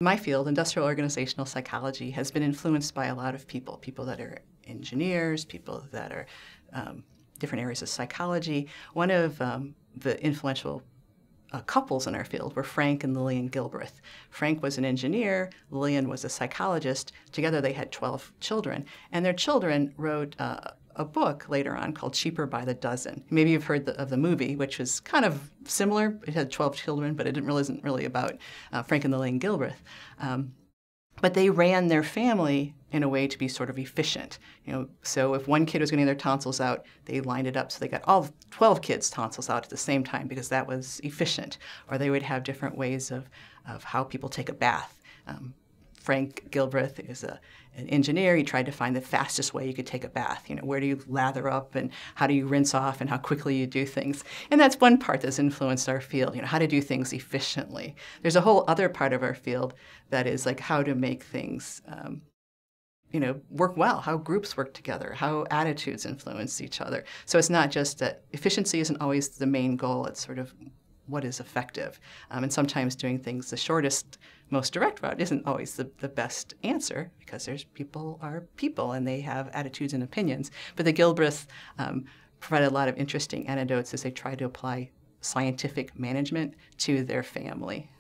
My field, industrial organizational psychology, has been influenced by a lot of people that are engineers, people that are different areas of psychology. One of the influential couples in our field were Frank and Lillian Gilbreth. Frank was an engineer, Lillian was a psychologist. Together they had 12 children, and their children wrote a book later on called Cheaper by the Dozen. Maybe you've heard of the movie, which was kind of similar. It had 12 children, but it isn't really about Frank and Lillian Gilbreth. But they ran their family in a way to be sort of efficient. So if one kid was getting their tonsils out, they lined it up so they got all 12 kids' tonsils out at the same time because that was efficient. Or they would have different ways of how people take a bath. Frank Gilbreth is an engineer. He tried to find the fastest way you could take a bath. Where do you lather up and how do you rinse off and how quickly you do things. And that's one part that's influenced our field, how to do things efficiently. There's a whole other part of our field that is like how to make things work well, how groups work together, how attitudes influence each other. So it's not just that efficiency isn't always the main goal, it's sort of what is effective. And sometimes doing things the shortest, most direct route isn't always the best answer because people are people and they have attitudes and opinions. But the Gilbreths provided a lot of interesting anecdotes as they tried to apply scientific management to their family.